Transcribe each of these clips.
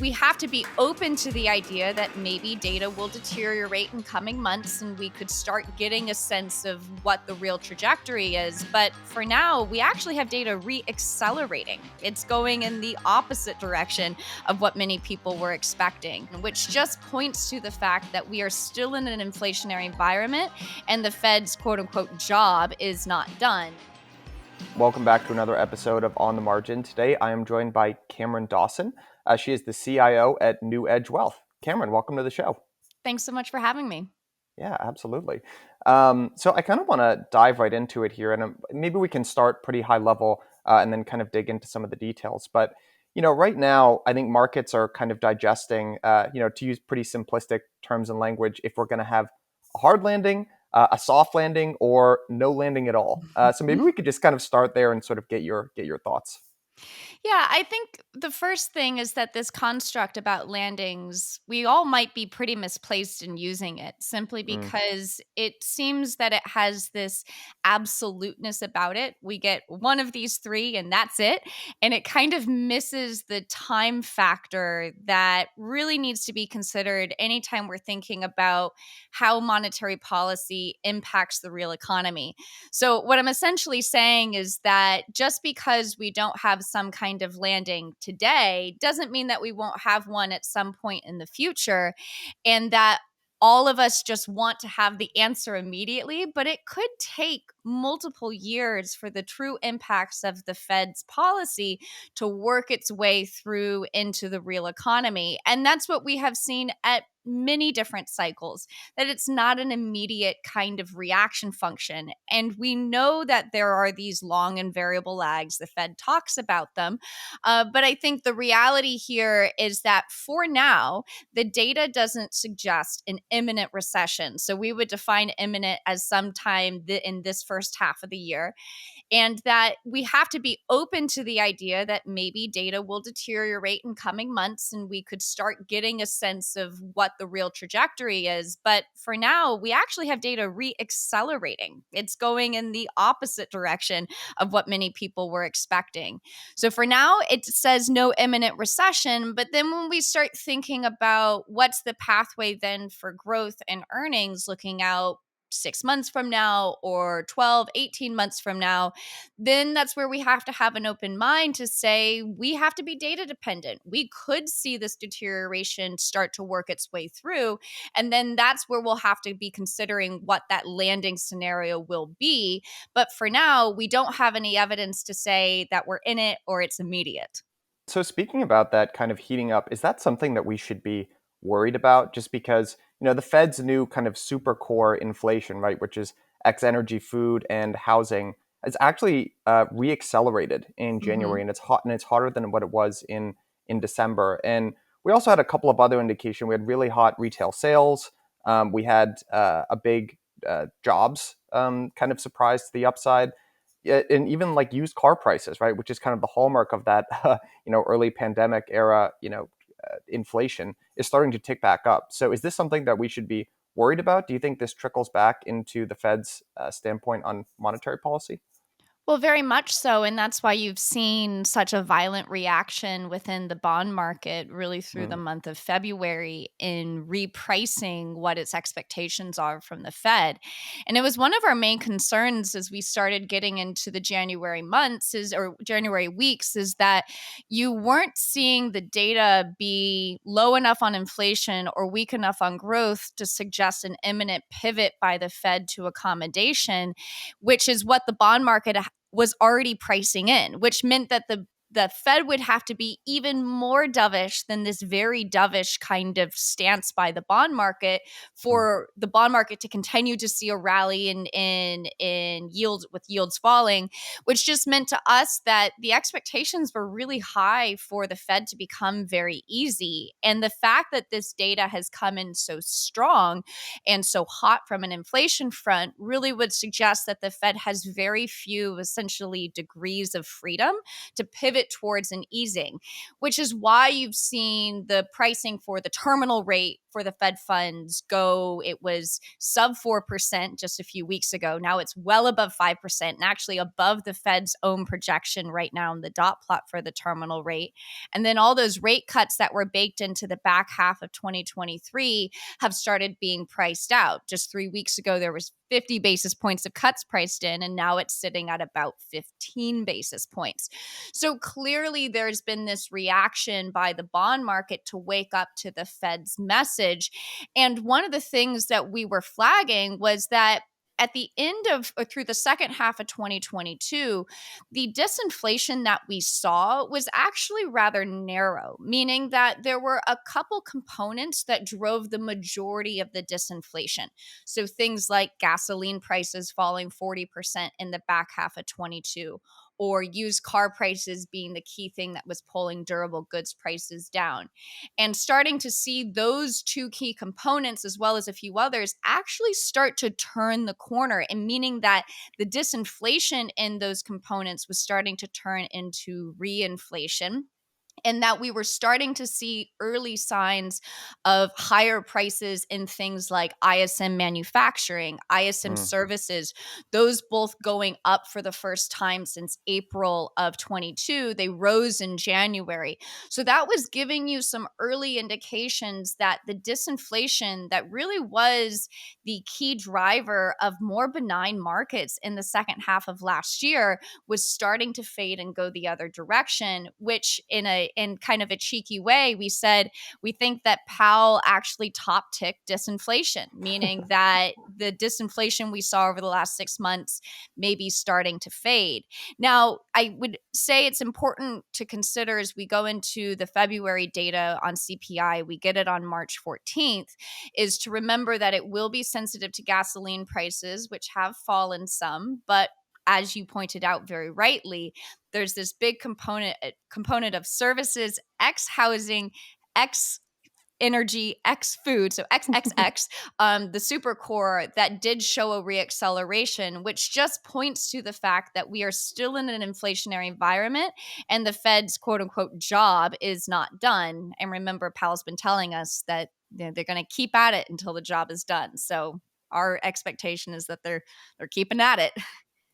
we have to be open to the idea that maybe data will deteriorate in coming months and we could start getting a sense of what the real trajectory is. But for now, we actually have data reaccelerating. It's going in the opposite direction of what many people were expecting, which just points to the fact that we are still in an inflationary environment and the Fed's quote unquote job is not done. Welcome back to another episode of On the Margin. Today, I am joined by Cameron Dawson. She is the CIO at NewEdge Wealth. Cameron, welcome to the show. Thanks so much for having me. Yeah, absolutely. So I kind of want to dive right into it here, and maybe we can start pretty high level and then kind of dig into some of the details. But right now, I think markets are kind of digesting, to use pretty simplistic terms and language, if we're going to have a hard landing, a soft landing, or no landing at all. So maybe we could just kind of start there and sort of get your thoughts. Yeah, I think the first thing is that this construct about landings, we all might be pretty misplaced in using it simply because it seems that it has this absoluteness about it. We get one of these three and that's it. And it kind of misses the time factor that really needs to be considered anytime we're thinking about how monetary policy impacts the real economy. So, what I'm essentially saying is that just because we don't have some kind of landing today doesn't mean that we won't have one at some point in the future, and that all of us just want to have the answer immediately, but it could take multiple years for the true impacts of the Fed's policy to work its way through into the real economy. And that's what we have seen at many different cycles, that it's not an immediate kind of reaction function. And we know that there are these long and variable lags. The Fed talks about them. But I think the reality here is that for now, the data doesn't suggest an imminent recession. So we would define imminent as sometime in this first half of the year. And that we have to be open to the idea that maybe data will deteriorate in coming months and we could start getting a sense of what the real trajectory is. But for now, we actually have data reaccelerating. It's going in the opposite direction of what many people were expecting. So for now, it says no imminent recession. But then when we start thinking about what's the pathway then for growth and earnings looking out 6 months from now or 12, 18 months from now, then that's where we have to have an open mind to say we have to be data dependent. We could see this deterioration start to work its way through. And then that's where we'll have to be considering what that landing scenario will be. But for now, we don't have any evidence to say that we're in it or it's immediate. So speaking about that kind of heating up, is that something that we should be worried about? Just because, the Fed's new kind of super core inflation, right, which is X energy, food, and housing, is actually reaccelerated in January, and it's hot, and it's hotter than what it was in December. And we also had a couple of other indications. We had really hot retail sales. We had a big jobs kind of surprise to the upside. And even like used car prices, right, which is kind of the hallmark of that, early pandemic era, inflation is starting to tick back up. So is this something that we should be worried about? Do you think this trickles back into the Fed's standpoint on monetary policy? Well, very much so. And that's why you've seen such a violent reaction within the bond market really through the month of February in repricing what its expectations are from the Fed. And it was one of our main concerns as we started getting into the January months or January weeks is that you weren't seeing the data be low enough on inflation or weak enough on growth to suggest an imminent pivot by the Fed to accommodation, which is what the bond market was already pricing in, which meant that the Fed would have to be even more dovish than this very dovish kind of stance by the bond market for the bond market to continue to see a rally in yields, with yields falling, which just meant to us that the expectations were really high for the Fed to become very easy. And the fact that this data has come in so strong and so hot from an inflation front really would suggest that the Fed has very few essentially degrees of freedom to pivot towards an easing, which is why you've seen the pricing for the terminal rate for the Fed funds go, it was sub 4% just a few weeks ago. Now it's well above 5% and actually above the Fed's own projection right now in the dot plot for the terminal rate. And then all those rate cuts that were baked into the back half of 2023 have started being priced out. Just 3 weeks ago, there was 50 basis points of cuts priced in, and now it's sitting at about 15 basis points. So clearly, there's been this reaction by the bond market to wake up to the Fed's message. And one of the things that we were flagging was that at the end of or through the second half of 2022, the disinflation that we saw was actually rather narrow, meaning that there were a couple components that drove the majority of the disinflation. So things like gasoline prices falling 40% in the back half of 22, or used car prices being the key thing that was pulling durable goods prices down. And starting to see those two key components, as well as a few others, actually start to turn the corner, and meaning that the disinflation in those components was starting to turn into reinflation, and that we were starting to see early signs of higher prices in things like ISM manufacturing, ISM Mm, services, those both going up for the first time since April of 22. They rose in January. So that was giving you some early indications that the disinflation that really was the key driver of more benign markets in the second half of last year was starting to fade and go the other direction, which in kind of a cheeky way, we said we think that Powell actually top ticked disinflation, meaning that the disinflation we saw over the last 6 months may be starting to fade. Now, I would say it's important to consider as we go into the February data on CPI, we get it on March 14th, is to remember that it will be sensitive to gasoline prices, which have fallen some, but as you pointed out very rightly, there's this big component of services, X housing, X energy, X food, so XXX, the super core that did show a reacceleration, which just points to the fact that we are still in an inflationary environment and the Fed's quote unquote job is not done. And remember, Powell's been telling us that they're going to keep at it until the job is done. So our expectation is that they're keeping at it.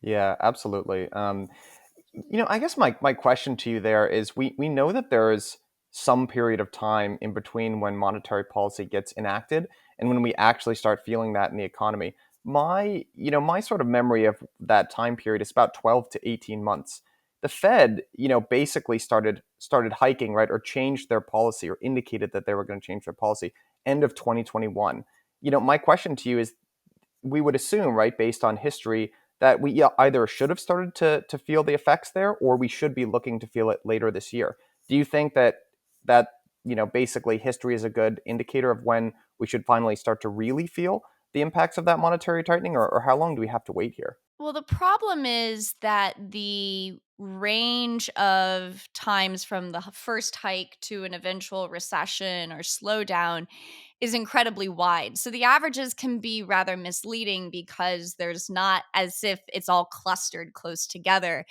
yeah, absolutely. I guess my question to you there is we know that there is some period of time in between when monetary policy gets enacted and when we actually start feeling that in the economy. My sort of memory of that time period is about 12 to 18 months. The Fed, basically started hiking, right, or changed their policy or indicated that they were going to change their policy end of 2021. My question to you is, we would assume, right, based on history, that we either should have started to feel the effects there, or we should be looking to feel it later this year. Do you think that basically history is a good indicator of when we should finally start to really feel the impacts of that monetary tightening, or how long do we have to wait here? Well, the problem is that the range of times from the first hike to an eventual recession or slowdown is incredibly wide. So the averages can be rather misleading because there's not as if it's all clustered close together.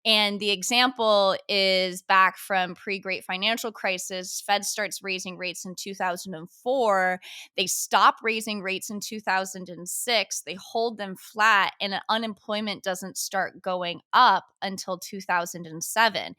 And the example is back from pre-great financial crisis. Fed starts raising rates in 2004. They stop raising rates in 2006. They hold them flat, and unemployment doesn't start going up until 2007.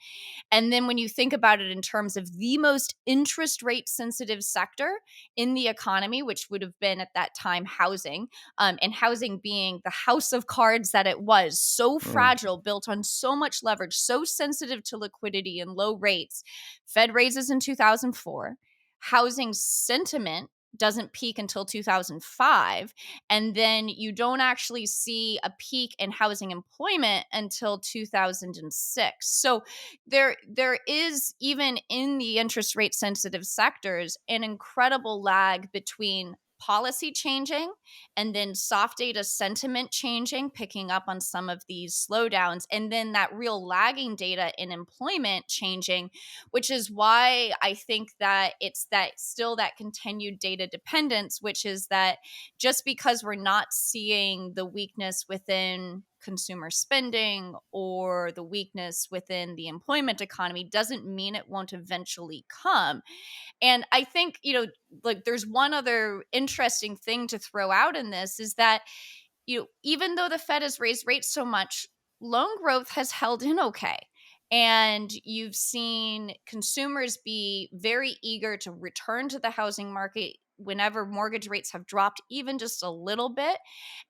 And then when you think about it in terms of the most interest rate sensitive sector in the economy, which would have been at that time housing, and housing being the house of cards that it was, so Mm, fragile, built on so much leverage, so sensitive to liquidity and low rates. Fed raises in 2004. Housing sentiment doesn't peak until 2005, and then you don't actually see a peak in housing employment until 2006. So there is, even in the interest rate sensitive sectors, an incredible lag between policy changing and then soft data sentiment changing, picking up on some of these slowdowns, and then that real lagging data in employment changing, which is why I think that it's that still that continued data dependence, which is that just because we're not seeing the weakness within consumer spending or the weakness within the employment economy doesn't mean it won't eventually come. And I think, like there's one other interesting thing to throw out in this is that, even though the Fed has raised rates so much, loan growth has held in okay. And you've seen consumers be very eager to return to the housing market whenever mortgage rates have dropped even just a little bit.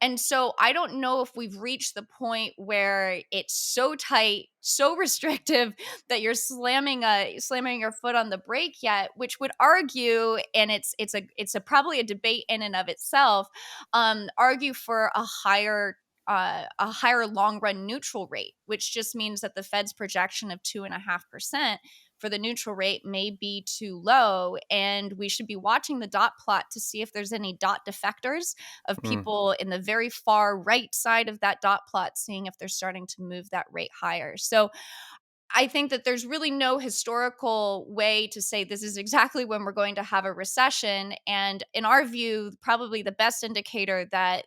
And so I don't know if we've reached the point where it's so tight, so restrictive that you're slamming your foot on the brake yet, which would argue, and it's a probably a debate in and of itself, argue for a higher long run neutral rate, which just means that the Fed's projection of 2.5% for the neutral rate may be too low. And we should be watching the dot plot to see if there's any dot defectors of Mm. people in the very far right side of that dot plot, seeing if they're starting to move that rate higher. So I think that there's really no historical way to say this is exactly when we're going to have a recession. And in our view, probably the best indicator that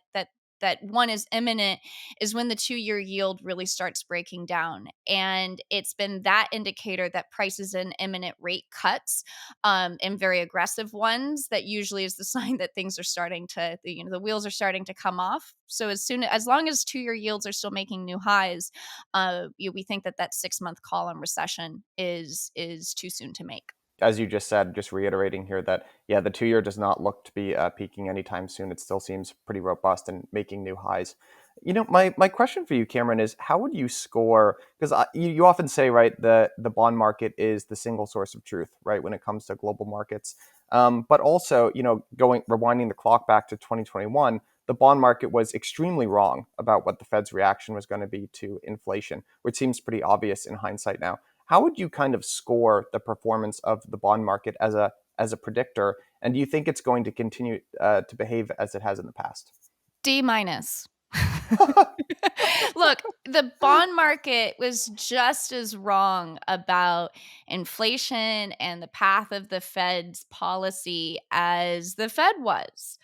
one is imminent is when the 2-year yield really starts breaking down. And it's been that indicator that prices in imminent rate cuts, and very aggressive ones. That usually is the sign that things are starting to, the wheels are starting to come off. So as long as 2-year yields are still making new highs, we think that 6-month call on recession is too soon to make. As you just said, just reiterating here that, yeah, the 2-year does not look to be peaking anytime soon. It still seems pretty robust and making new highs. My question for you, Cameron, is how would you score? Because you often say, right, the bond market is the single source of truth, right, when it comes to global markets. But also, rewinding the clock back to 2021, the bond market was extremely wrong about what the Fed's reaction was going to be to inflation, which seems pretty obvious in hindsight now. How would you kind of score the performance of the bond market as a predictor? And do you think it's going to continue to behave as it has in the past? D minus. Look, the bond market was just as wrong about inflation and the path of the Fed's policy as the Fed was.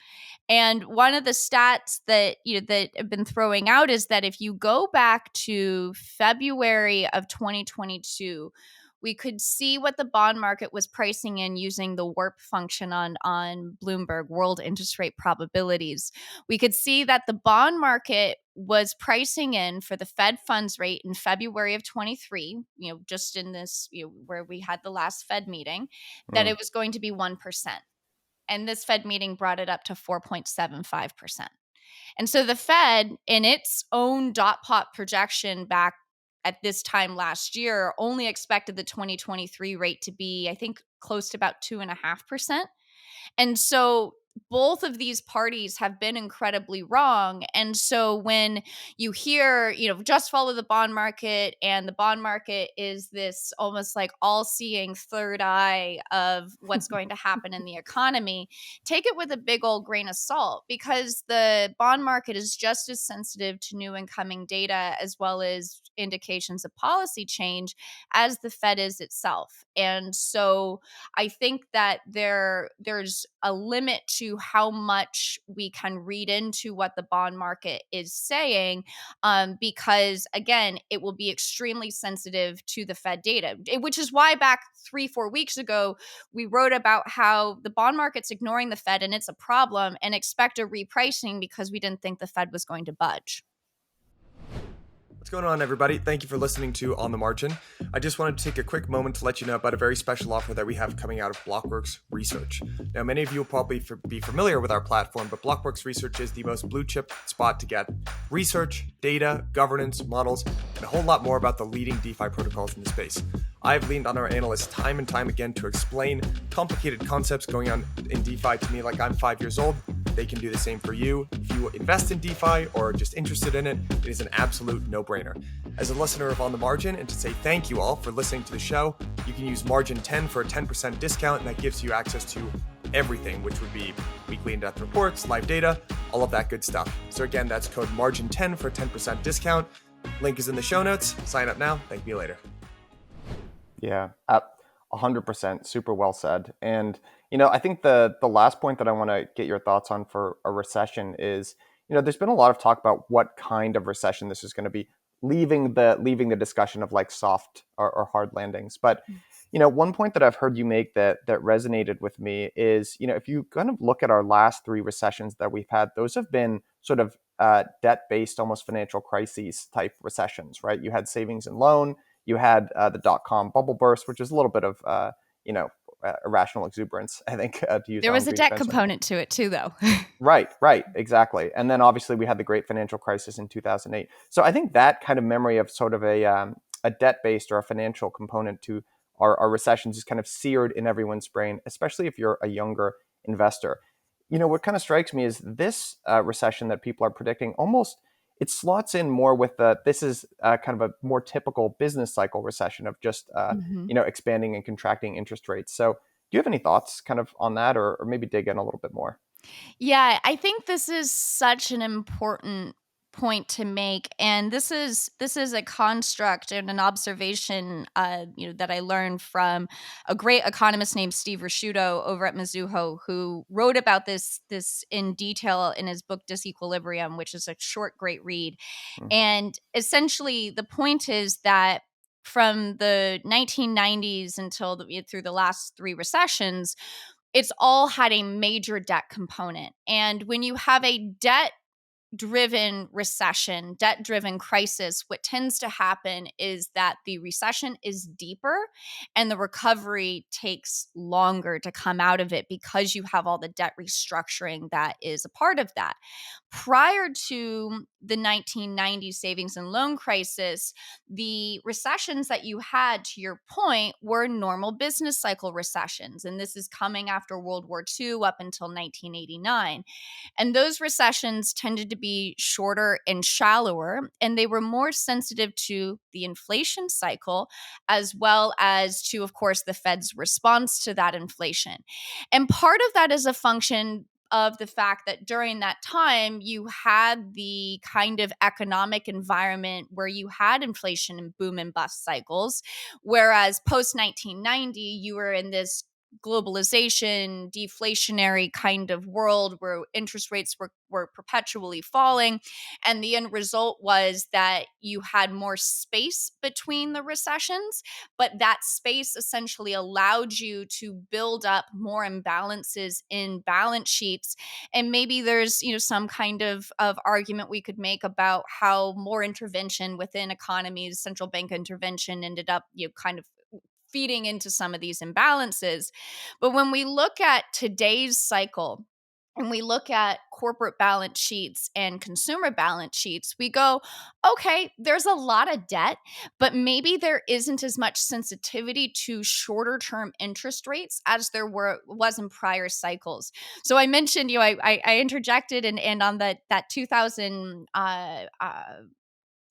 And one of the stats that that have been throwing out is that if you go back to February of 2022, we could see what the bond market was pricing in using the warp function on Bloomberg World Interest Rate Probabilities. We could see that the bond market was pricing in for the Fed funds rate in February of 23, just in this, where we had the last Fed meeting, that Mm. it was going to be 1%. And this Fed meeting brought it up to 4.75%. And so the Fed, in its own dot plot projection back at this time last year, only expected the 2023 rate to be, I think, close to about 2.5%. And so both of these parties have been incredibly wrong. And so when you hear, just follow the bond market, and the bond market is this almost like all seeing third eye of what's going to happen in the economy, take it with a big old grain of salt, because the bond market is just as sensitive to new incoming data as well as indications of policy change as the Fed is itself. And so I think that there's a limit to how much we can read into what the bond market is saying, because again, it will be extremely sensitive to the Fed data, which is why back 3-4 weeks ago we wrote about how the bond market's ignoring the Fed and it's a problem, and expect a repricing because we didn't think the Fed was going to budge. What's going on, everybody? Thank you for listening to On the Margin. I just wanted to take a quick moment to let you know about a very special offer that we have coming out of Blockworks Research. Now, many of you will probably be familiar with our platform, but Blockworks Research is the most blue chip spot to get research, data, governance, models, and a whole lot more about the leading DeFi protocols in the space. I've leaned on our analysts time and time again to explain complicated concepts going on in DeFi to me like I'm 5 years old. They can do the same for you. If you invest in DeFi or are just interested in it, it is an absolute no-brainer. As a listener of On the Margin, and to say thank you all for listening to the show, you can use Margin 10 for a 10% discount, and that gives you access to everything, which would be weekly in-depth reports, live data, all of that good stuff. So again, that's code Margin 10 for a 10% discount. Link is in the show notes. Sign up now. Thank you later. Yeah, 100%. Super well said. And, I think the last point that I want to get your thoughts on for a recession is, there's been a lot of talk about what kind of recession this is going to be, leaving the discussion of like soft or hard landings. But one point that I've heard you make that resonated with me is, if you kind of look at our last three recessions that we've had, those have been sort of debt-based, almost financial crises type recessions, right? You had savings and loan, you had the dot-com bubble burst, which is a little bit of irrational exuberance, I think, to use There our own was a green debt defenseman. component to it too, though. Right, exactly. And then obviously we had the great financial crisis in 2008. So I think that kind of memory of sort of a debt-based or a financial component to our recessions is kind of seared in everyone's brain, especially if you're a younger investor. What kind of strikes me is this recession that people are predicting almost it slots in more with this is kind of a more typical business cycle recession of just Mhm. expanding and contracting interest rates. So do you have any thoughts kind of on that, or maybe dig in a little bit more? Yeah, I think this is such an important point to make, and this is a construct and an observation, that I learned from a great economist named Steve Risciuto over at Mizuho, who wrote about this in detail in his book Disequilibrium, which is a short, great read. Mm, And essentially, the point is that from the 1990s until through the last three recessions, it's all had a major debt component. And when you have a debt driven recession, debt driven crisis, what tends to happen is that the recession is deeper and the recovery takes longer to come out of it because you have all the debt restructuring that is a part of that. Prior to the 1990 savings and loan crisis, the recessions that you had, to your point, were normal business cycle recessions. And this is coming after World War II up until 1989. And those recessions tended to be shorter and shallower, and they were more sensitive to the inflation cycle, as well as to, of course, the Fed's response to that inflation. And part of that is a function of the fact that during that time, you had the kind of economic environment where you had inflation and boom and bust cycles. Whereas post 1990, you were in this globalization, deflationary kind of world where interest rates were perpetually falling. And the end result was that you had more space between the recessions, but that space essentially allowed you to build up more imbalances in balance sheets. And maybe there's, some kind of argument we could make about how more intervention within economies, central bank intervention ended up, kind of feeding into some of these imbalances. But when we look at today's cycle, and we look at corporate balance sheets and consumer balance sheets, we go, okay, there's a lot of debt, but maybe there isn't as much sensitivity to shorter term interest rates as there was in prior cycles. So I mentioned, I interjected and on that 2000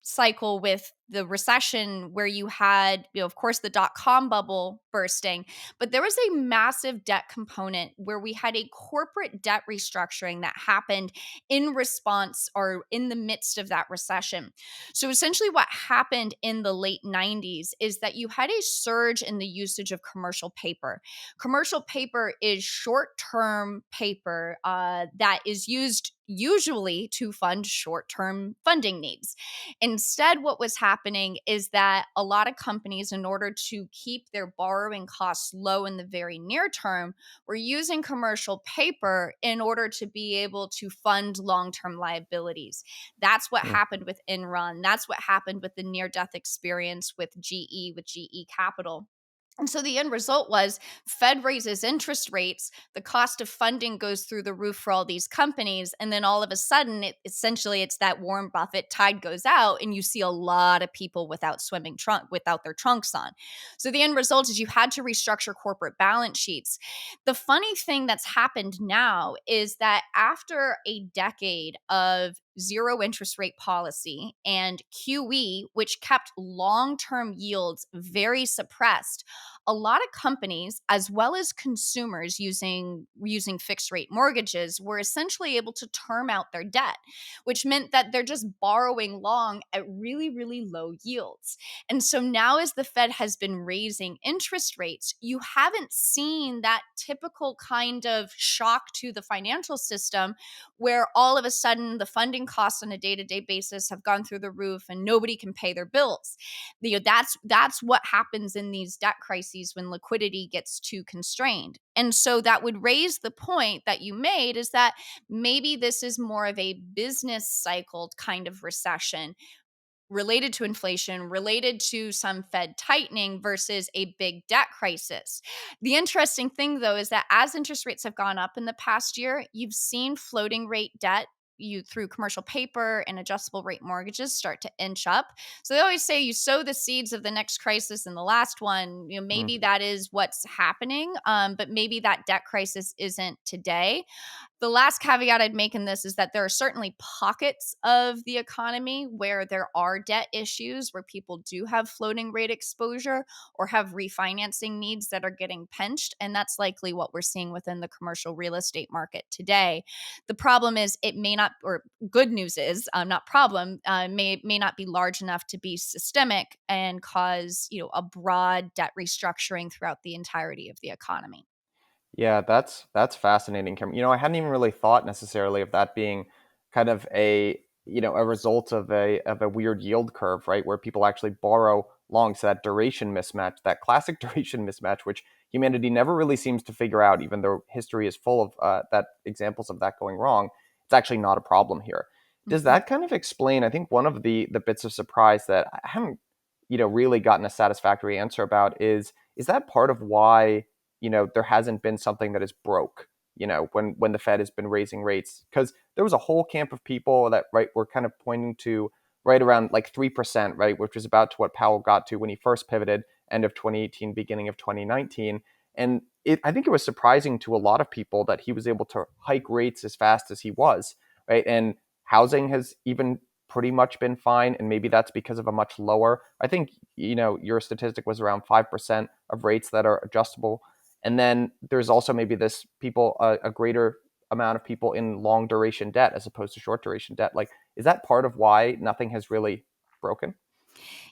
cycle with the recession where you had, of course, the dot-com bubble bursting, but there was a massive debt component where we had a corporate debt restructuring that happened in response or in the midst of that recession. So essentially what happened in the late 90s is that you had a surge in the usage of commercial paper. Commercial paper is short-term paper that is used usually to fund short-term funding needs. Instead, what was happening is that a lot of companies, in order to keep their borrowing costs low in the very near term, were using commercial paper in order to be able to fund long-term liabilities. That's what mm, happened with Enron. That's what happened with the near-death experience with GE Capital. And so the end result was Fed raises interest rates, the cost of funding goes through the roof for all these companies, and then all of a sudden it's that Warren Buffett tide goes out and you see a lot of people without their trunks on. So the end result is you had to restructure corporate balance sheets. The funny thing that's happened now is that after a decade of zero interest rate policy, and QE, which kept long-term yields very suppressed, a lot of companies, as well as consumers using fixed rate mortgages, were essentially able to term out their debt, which meant that they're just borrowing long at really, really low yields. And so now, as the Fed has been raising interest rates, you haven't seen that typical kind of shock to the financial system where all of a sudden the funding costs on a day-to-day basis have gone through the roof and nobody can pay their bills. That's what happens in these debt crises when liquidity gets too constrained. And so that would raise the point that you made, is that maybe this is more of a business cycle kind of recession related to inflation, related to some Fed tightening versus a big debt crisis. The interesting thing, though, is that as interest rates have gone up in the past year, you've seen floating rate debt through commercial paper and adjustable rate mortgages start to inch up. So they always say you sow the seeds of the next crisis in the last one. Maybe that is what's happening, but maybe that debt crisis isn't today. The last caveat I'd make in this is that there are certainly pockets of the economy where there are debt issues, where people do have floating rate exposure or have refinancing needs that are getting pinched. And that's likely what we're seeing within the commercial real estate market today. The problem is it may not, or good news is, not problem, may not be large enough to be systemic and cause, a broad debt restructuring throughout the entirety of the economy. Yeah, that's fascinating, Kim. I hadn't even really thought necessarily of that being kind of a result of a weird yield curve, right? Where people actually borrow long. So that duration mismatch, that classic duration mismatch, which humanity never really seems to figure out, even though history is full of that examples of that going wrong. It's actually not a problem here. Does Mhm. that kind of explain? I think one of the bits of surprise that I haven't really gotten a satisfactory answer about is that part of why there hasn't been something that is broke, when the Fed has been raising rates, because there was a whole camp of people that, right, were kind of pointing to right around like 3%, right, which was about to what Powell got to when he first pivoted end of 2018, beginning of 2019. And I think it was surprising to a lot of people that he was able to hike rates as fast as he was, right? And housing has even pretty much been fine. And maybe that's because of a much lower, I think, your statistic was around 5% of rates that are adjustable. And then there's also maybe this people, a greater amount of people in long duration debt as opposed to short duration debt. Like, is that part of why nothing has really broken?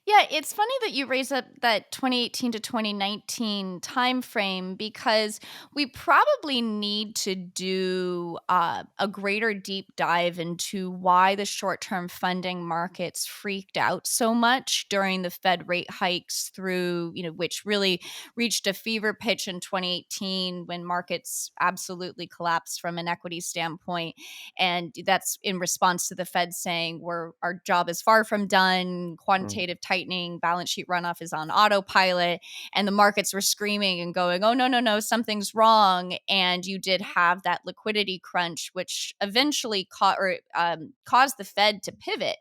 Yeah, it's funny that you raise up that 2018 to 2019 timeframe, because we probably need to do a greater deep dive into why the short-term funding markets freaked out so much during the Fed rate hikes through, which really reached a fever pitch in 2018 when markets absolutely collapsed from an equity standpoint. And that's in response to the Fed saying our job is far from done, Mm. quantitative tightening, balance sheet runoff is on autopilot, and the markets were screaming and going, oh, no, no, no, something's wrong. And you did have that liquidity crunch, which eventually caused the Fed to pivot.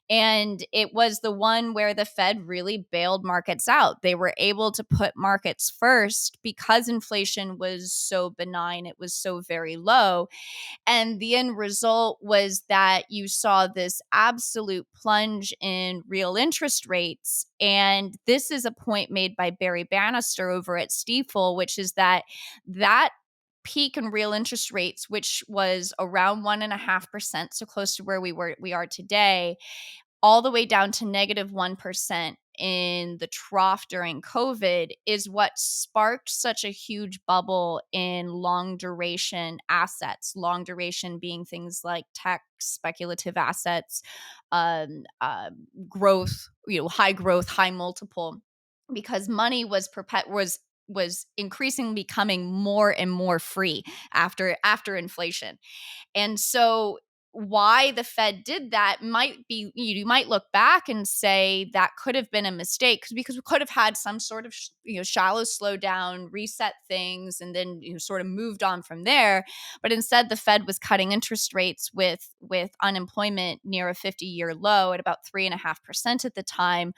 And it was the one where the Fed really bailed markets out. They were able to put markets first because inflation was so benign, it was so very low. And the end result was that you saw this absolute plunge in real interest rates. And this is a point made by Barry Bannister over at Stifel, which is that peak in real interest rates, which was around 1.5%, so close to where we are today, all the way down to negative 1% in the trough during COVID, is what sparked such a huge bubble in long duration assets. Long duration being things like tech, speculative assets, growth, high growth, high multiple, because money was increasingly becoming more and more free after inflation. And so why the Fed did that might be, you might look back and say that could have been a mistake, because we could have had some sort of shallow slowdown, reset things, and then sort of moved on from there. But instead, the Fed was cutting interest rates with unemployment near a 50-year low at about 3.5% at the time.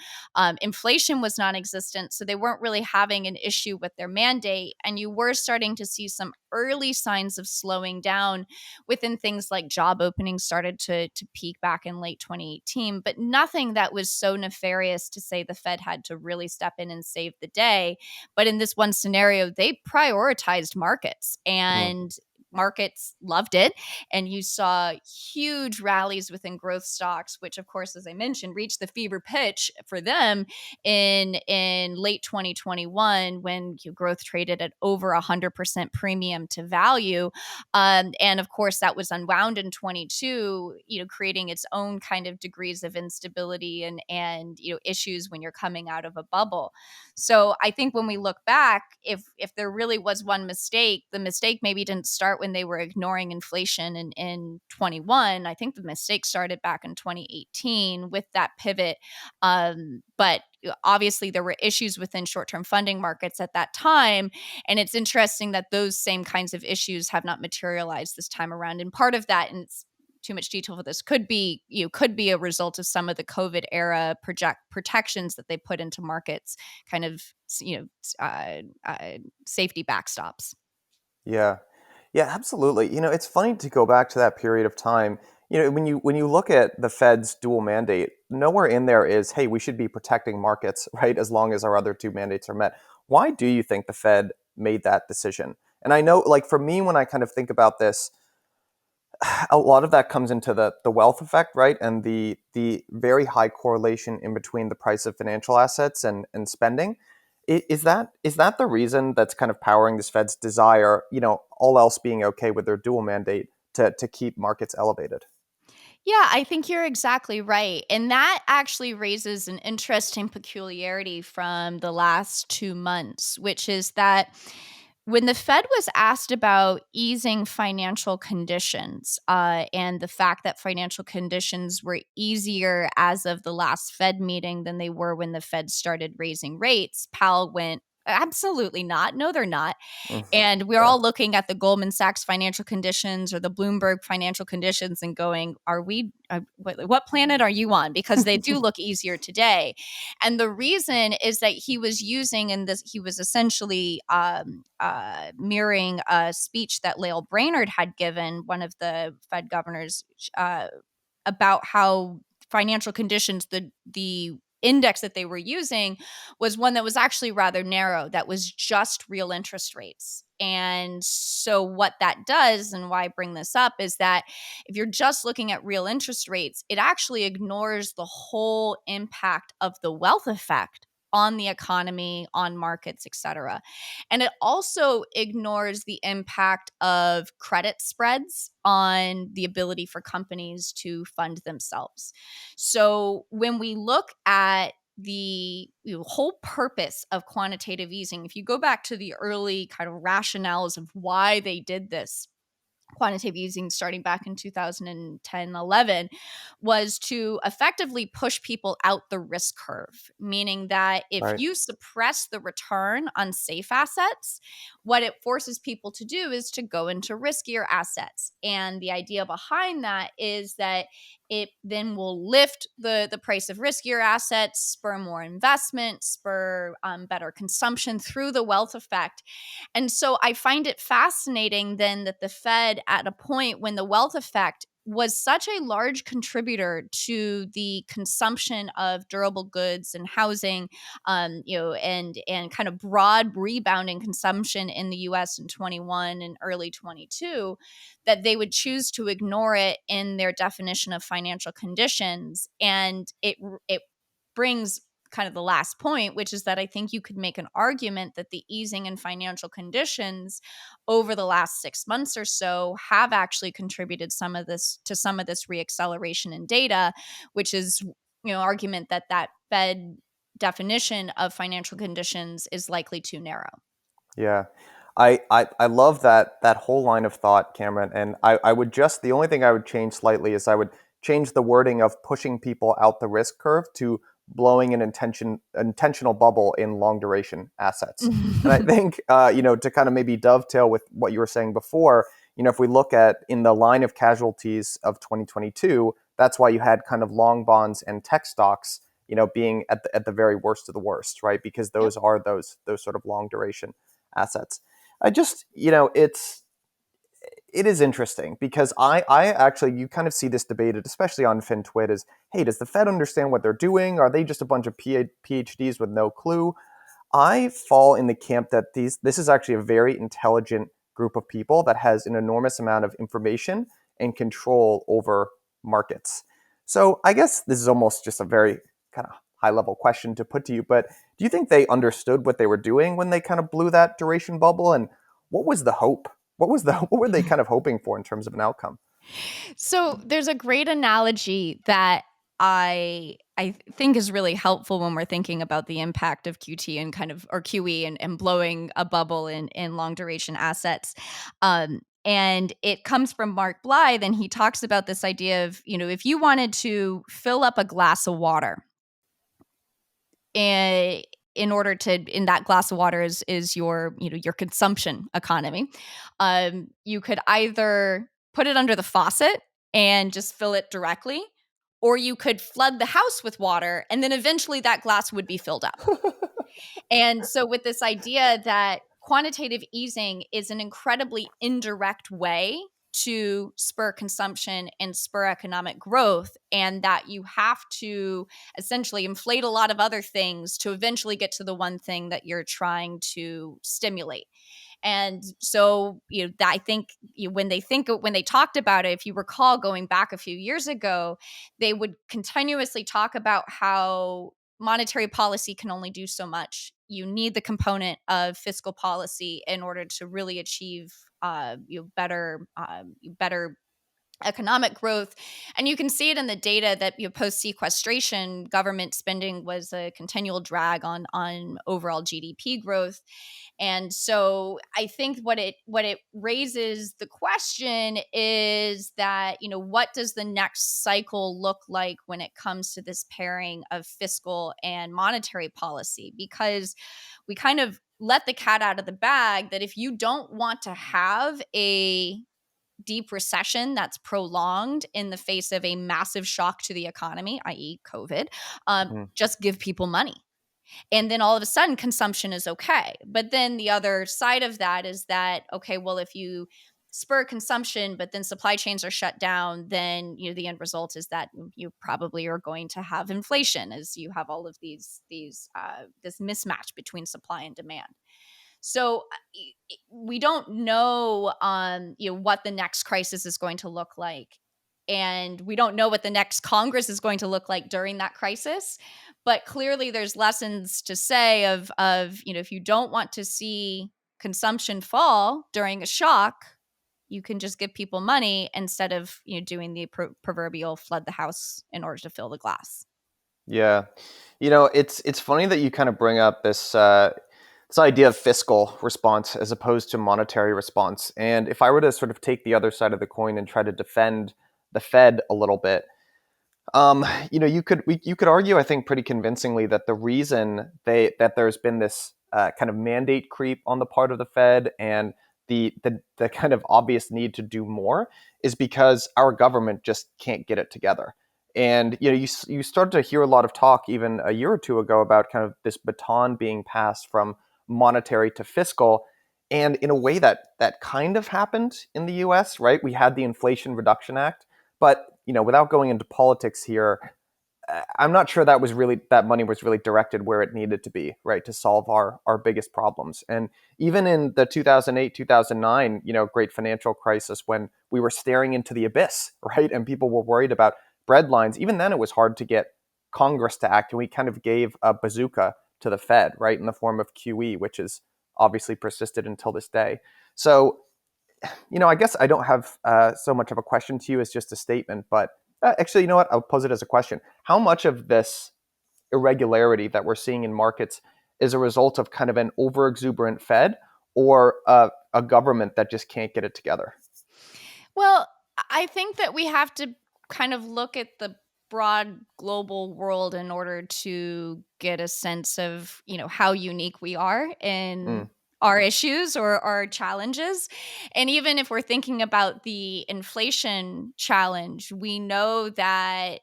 Inflation was non-existent, so they weren't really having an issue with their mandate, and you were starting to see some early signs of slowing down within things like job openings started to peak back in late 2018, but nothing that was so nefarious to say the Fed had to really step in and save the day. But in this one scenario, they prioritized markets, Mm. and markets loved it. And you saw huge rallies within growth stocks, which, of course, as I mentioned, reached the fever pitch for them in late 2021 when growth traded at over 100% premium to value. And of course, that was unwound in 22, creating its own kind of degrees of instability and issues when you're coming out of a bubble. So I think when we look back, if there really was one mistake, the mistake maybe didn't start when they were ignoring inflation in 21. I think the mistake started back in 2018 with that pivot. But obviously there were issues within short-term funding markets at that time. And it's interesting that those same kinds of issues have not materialized this time around. And part of that, and it's too much detail for this, could be a result of some of the COVID era protections that they put into markets, kind of safety backstops. Yeah. Yeah, absolutely. It's funny to go back to that period of time. When you look at the Fed's dual mandate, nowhere in there is, hey, we should be protecting markets, right, as long as our other two mandates are met. Why do you think the Fed made that decision? And I know, like, for me, when I kind of think about this, a lot of that comes into the wealth effect, right? And the very high correlation in between the price of financial assets and spending. Is that the reason that's kind of powering this Fed's desire, all else being okay with their dual mandate to keep markets elevated? Yeah, I think you're exactly right. And that actually raises an interesting peculiarity from the last 2 months, which is that when the Fed was asked about easing financial conditions and the fact that financial conditions were easier as of the last Fed meeting than they were when the Fed started raising rates, Powell went, absolutely not. No, they're not. Mm, And we're yeah. all looking at the Goldman Sachs financial conditions or the Bloomberg financial conditions and going, are we, what planet are you on? Because they do look easier today. And the reason is that he was using, in this, he was essentially mirroring a speech that Lael Brainerd had given, one of the Fed governors, uh, about how financial conditions, the index that they were using was one that was actually rather narrow, that was just real interest rates. And so what that does, and why I bring this up, is that if you're just looking at real interest rates, it actually ignores the whole impact of the wealth effect on the economy, on markets, et cetera. And it also ignores the impact of credit spreads on the ability for companies to fund themselves. So when we look at the whole purpose of quantitative easing, if you go back to the early kind of rationales of why they did this, quantitative easing starting back in 2010-11, was to effectively push people out the risk curve, meaning that if Right. you suppress the return on safe assets, what it forces people to do is to go into riskier assets. And the idea behind that is that it then will lift the price of riskier assets, spur more investment, spur better consumption through the wealth effect. And so I find it fascinating then that the Fed, at a point when the wealth effect was such a large contributor to the consumption of durable goods and housing, and kind of broad rebounding consumption in the U.S. in 21 and early 22, that they would choose to ignore it in their definition of financial conditions. And it brings kind of the last point, which is that I think you could make an argument that the easing in financial conditions over the last 6 months or so have actually contributed some of this reacceleration in data, which is, argument that Fed definition of financial conditions is likely too narrow. Yeah. I love that whole line of thought, Cameron. And I would just, the only thing I would change slightly is I would change the wording of pushing people out the risk curve to blowing an intentional bubble in long duration assets. And I think, to kind of maybe dovetail with what you were saying before, if we look at in the line of casualties of 2022, that's why you had kind of long bonds and tech stocks, being at the very worst of the worst, right? Because Yep. those are those sort of long duration assets. I just, it is interesting because I actually, you kind of see this debated, especially on FinTwit, is, hey, does the Fed understand what they're doing? Are they just a bunch of PhDs with no clue? I fall in the camp that this is actually a very intelligent group of people that has an enormous amount of information and control over markets. So I guess this is almost just a very kind of high level question to put to you, but do you think they understood what they were doing when they kind of blew that duration bubble? And what was the hope? What were they kind of hoping for in terms of an outcome? So there's a great analogy that I think is really helpful when we're thinking about the impact of QT and kind of or QE and blowing a bubble in long duration assets. And it comes from Mark Blythe, and he talks about this idea of, if you wanted to fill up a glass of water, and in order to in that glass of water is your your consumption economy, you could either put it under the faucet and just fill it directly, or you could flood the house with water and then eventually that glass would be filled up. And so, with this idea that quantitative easing is an incredibly indirect way to spur consumption and spur economic growth, and that you have to essentially inflate a lot of other things to eventually get to the one thing that you're trying to stimulate. And so, I think when they talked about it, if you recall going back a few years ago, they would continuously talk about how monetary policy can only do so much. You need the component of fiscal policy in order to really achieve better economic growth. And you can see it in the data that post sequestration, government spending was a continual drag on overall GDP growth. And so I think what it raises the question is that, what does the next cycle look like when it comes to this pairing of fiscal and monetary policy? Because we kind of let the cat out of the bag that if you don't want to have a deep recession that's prolonged in the face of a massive shock to the economy, i.e. COVID, Mm. just give people money. And then all of a sudden consumption is okay. But then the other side of that is that, okay, well, if you spur consumption, but then supply chains are shut down, then the end result is that you probably are going to have inflation as you have all of these this mismatch between supply and demand. So we don't know, what the next crisis is going to look like. And we don't know what the next Congress is going to look like during that crisis. But clearly there's lessons to say of if you don't want to see consumption fall during a shock, you can just give people money instead of doing the proverbial flood the house in order to fill the glass. Yeah, it's funny that you kind of bring up this idea of fiscal response as opposed to monetary response. And if I were to sort of take the other side of the coin and try to defend the Fed a little bit, you could argue, I think, pretty convincingly that the reason that there's been this kind of mandate creep on the part of the Fed and the kind of obvious need to do more is because our government just can't get it together. And you start to hear a lot of talk even a year or two ago about kind of this baton being passed from monetary to fiscal. And in a way that kind of happened in the US, right? We had the Inflation Reduction Act, but without going into politics here, I'm not sure that money was really directed where it needed to be, right, to solve our biggest problems. And even in the 2008, 2009, great financial crisis when we were staring into the abyss, right, and people were worried about breadlines, even then it was hard to get Congress to act, and we kind of gave a bazooka to the Fed, right, in the form of QE, which has obviously persisted until this day. So I guess I don't have so much of a question to you as just a statement, but actually, you know what? I'll pose it as a question. How much of this irregularity that we're seeing in markets is a result of kind of an overexuberant Fed or a government that just can't get it together? Well, I think that we have to kind of look at the broad global world in order to get a sense of, how unique we are in Mm, our issues or our challenges. And even if we're thinking about the inflation challenge, we know that,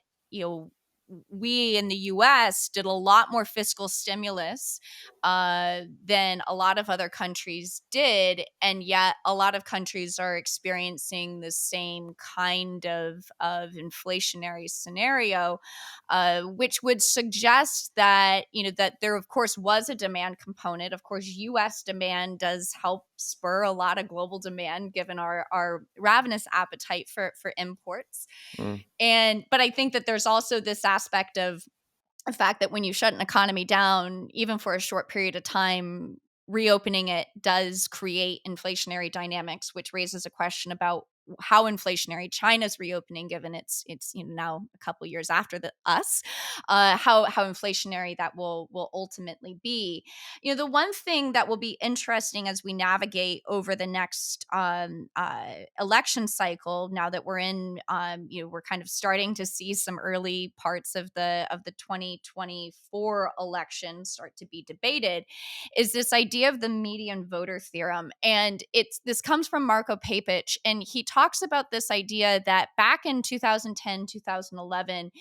we in the US did a lot more fiscal stimulus than a lot of other countries did. And yet a lot of countries are experiencing the same kind of inflationary scenario, which would suggest that, that there, of course, was a demand component. Of course, US demand does help spur a lot of global demand given our ravenous appetite for imports. Mm. But I think that there's also this aspect of the fact that when you shut an economy down, even for a short period of time, reopening it does create inflationary dynamics, which raises a question about how inflationary China's reopening, given it's now a couple years after us, how inflationary that will ultimately be. The one thing that will be interesting as we navigate over the next election cycle, now that we're in, we're kind of starting to see some early parts of the 2024 election start to be debated, is this idea of the median voter theorem. And this comes from Marco Papich, and he talks about this idea that back in 2010, 2011,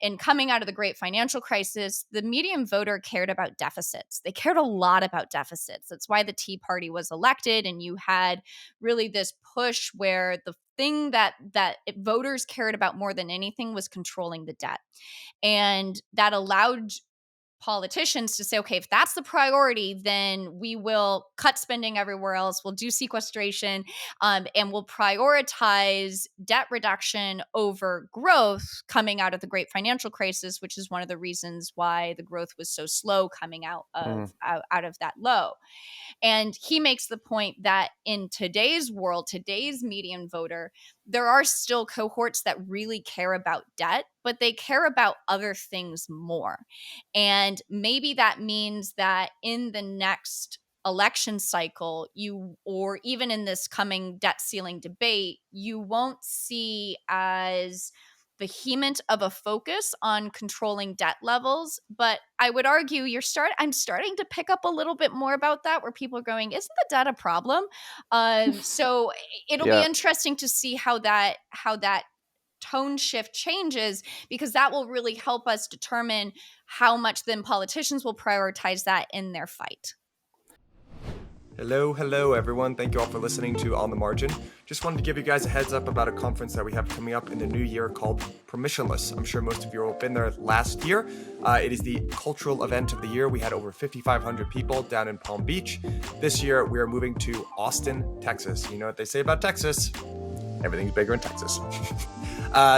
and coming out of the great financial crisis, the median voter cared about deficits. They cared a lot about deficits. That's why the Tea Party was elected, and you had really this push where the thing that voters cared about more than anything was controlling the debt. And that allowed politicians to say, okay, if that's the priority, then we will cut spending everywhere else. We'll do sequestration, and we'll prioritize debt reduction over growth coming out of the great financial crisis, which is one of the reasons why the growth was so slow coming out of that low. And he makes the point that in today's world, today's median voter, there are still cohorts that really care about debt, but they care about other things more. And maybe that means that in the next election cycle, or even in this coming debt ceiling debate, you won't see as vehement of a focus on controlling debt levels. But I would argue I'm starting to pick up a little bit more about that, where people are going, isn't the debt a problem? So it'll be Yeah. interesting to see how that tone shift changes, because that will really help us determine how much then politicians will prioritize that in their fight. Hello, everyone. Thank you all for listening to On the Margin. Just wanted to give you guys a heads up about a conference that we have coming up in the new year called Permissionless. I'm sure most of you have been there last year. It is the cultural event of the year. We had over 5,500 people down in Palm Beach. This year, we are moving to Austin, Texas. You know what they say about Texas? Everything's bigger in Texas.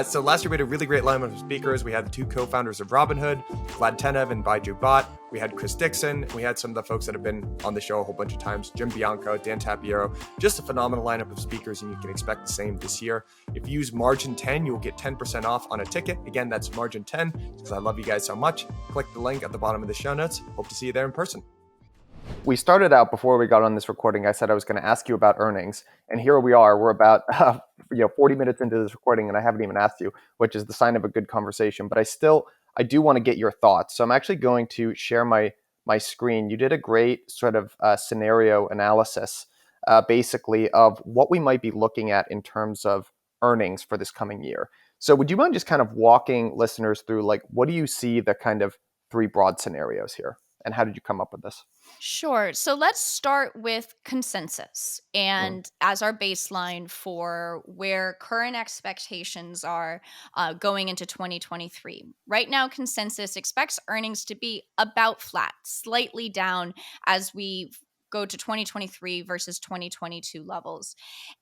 So last year we had a really great lineup of speakers. We had the two co-founders of Robinhood, Vlad Tenev and Baiju Bhatt. We had Chris Dixon. We had some of the folks that have been on the show a whole bunch of times, Jim Bianco, Dan Tapiero. Just a phenomenal lineup of speakers, and you can expect the same this year. If you use Margin 10, you will get 10% off on a ticket. Again, that's Margin 10, because I love you guys so much. Click the link at the bottom of the show notes. Hope to see you there in person. We started out before we got on this recording. I said I was going to ask you about earnings, and here we are. We're about 40 minutes into this recording, and I haven't even asked you, which is the sign of a good conversation. But I do want to get your thoughts. So I'm actually going to share my screen. You did a great sort of scenario analysis, basically, of what we might be looking at in terms of earnings for this coming year. So would you mind just kind of walking listeners through, like, what do you see the kind of three broad scenarios here, and how did you come up with this? Sure. So let's start with consensus and as our baseline for where current expectations are going into 2023. Right now, consensus expects earnings to be about flat, slightly down as we go to 2023 versus 2022 levels.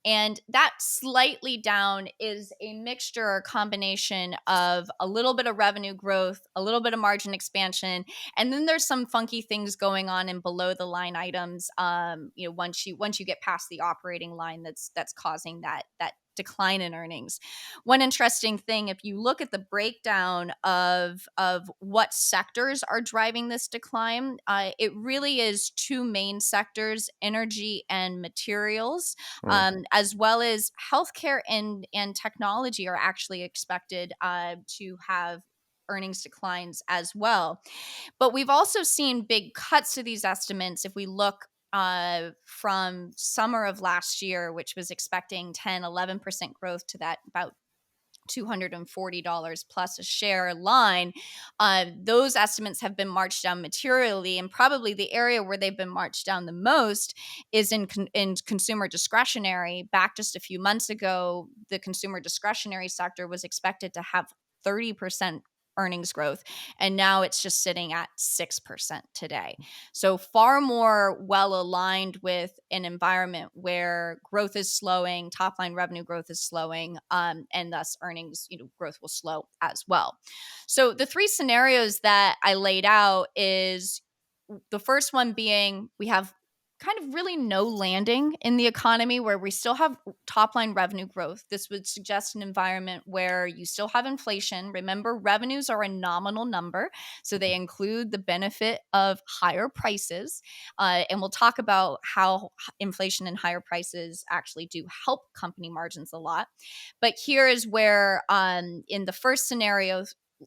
And that slightly down is a mixture or combination of a little bit of revenue growth, a little bit of margin expansion, and then there's some funky things going on in below the line items. Once you get past the operating line, that's causing that decline in earnings. One interesting thing, if you look at the breakdown of what sectors are driving this decline, it really is two main sectors: energy and materials, as well as healthcare and technology are actually expected to have earnings declines as well. But we've also seen big cuts to these estimates. If we look from summer of last year, which was expecting 10, 11% growth, to that about $240 plus a share line, those estimates have been marched down materially. And probably the area where they've been marched down the most is in consumer discretionary. Back just a few months ago, the consumer discretionary sector was expected to have 30% earnings growth, and now it's just sitting at 6% today. So far more well aligned with an environment where growth is slowing, top line revenue growth is slowing, and thus earnings growth will slow as well. So the three scenarios that I laid out is the first one being we have kind of really no landing in the economy where we still have top line revenue growth. This would suggest an environment where you still have inflation. Remember, revenues are a nominal number, so they include the benefit of higher prices. And we'll talk about how inflation and higher prices actually do help company margins a lot. But here is where, in the first scenario,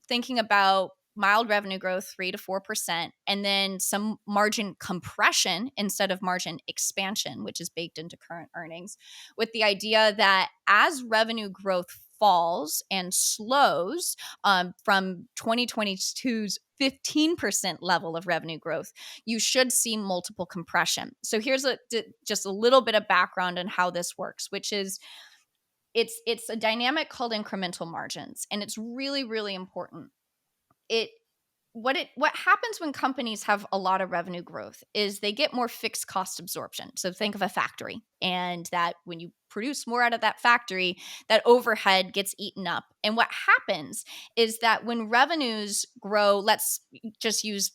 thinking about mild revenue growth, 3 to 4%, and then some margin compression instead of margin expansion, which is baked into current earnings, with the idea that as revenue growth falls and slows from 2022's 15% level of revenue growth, you should see multiple compression. So here's just a little bit of background on how this works, which is it's a dynamic called incremental margins, and it's really, really important. What happens when companies have a lot of revenue growth is they get more fixed cost absorption. So think of a factory, and that when you produce more out of that factory, that overhead gets eaten up. And what happens is that when revenues grow, let's just use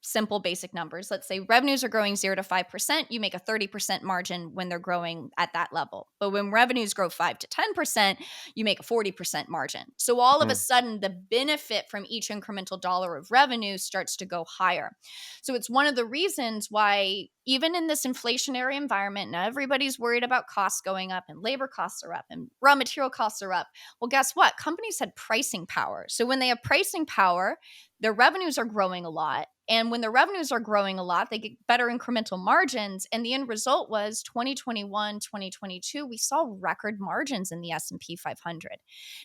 simple basic numbers. Let's say revenues are growing 0 to 5%, you make a 30% margin when they're growing at that level. But when revenues grow 5 to 10%, you make a 40% margin. So all of a sudden, the benefit from each incremental dollar of revenue starts to go higher. So it's one of the reasons why, even in this inflationary environment, now everybody's worried about costs going up, and labor costs are up, and raw material costs are up. Well, guess what? Companies had pricing power. So when they have pricing power, their revenues are growing a lot. And when their revenues are growing a lot, they get better incremental margins. And the end result was 2021, 2022, we saw record margins in the S&P 500.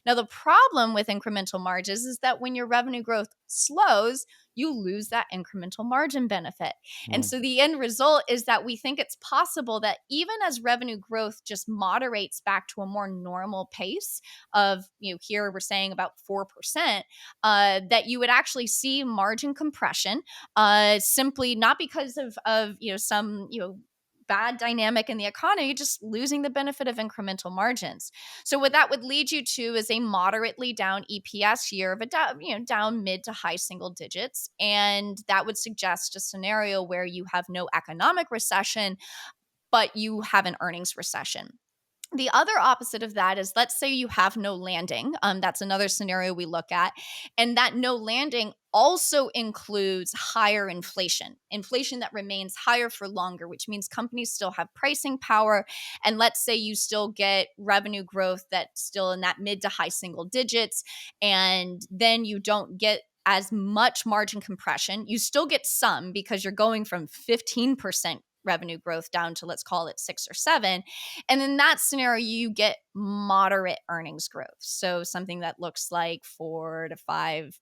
Now, the problem with incremental margins is that when your revenue growth slows, you lose that incremental margin benefit. And so the end result is that we think it's possible that even as revenue growth just moderates back to a more normal pace of, here we're saying about 4%, that you would actually see margin compression, simply not because of some bad dynamic in the economy, just losing the benefit of incremental margins. So what that would lead you to is a moderately down EPS year of down mid to high single digits. And that would suggest a scenario where you have no economic recession, but you have an earnings recession. The other opposite of that is, let's say you have no landing. That's another scenario we look at. And that no landing also includes higher inflation that remains higher for longer, which means companies still have pricing power. And let's say you still get revenue growth that's still in that mid to high single digits, and then you don't get as much margin compression. You still get some because you're going from 15% revenue growth down to, let's call it 6 or 7. And in that scenario, you get moderate earnings growth. So something that looks like 4 to 5%.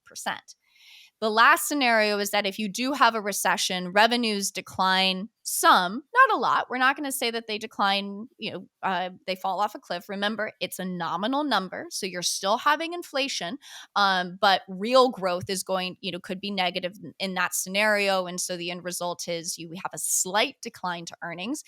The last scenario is that if you do have a recession, revenues decline some, not a lot. We're not going to say that they decline, they fall off a cliff. Remember, it's a nominal number. So you're still having inflation, but real growth is could be negative in that scenario. And so the end result is you have a slight decline to earnings.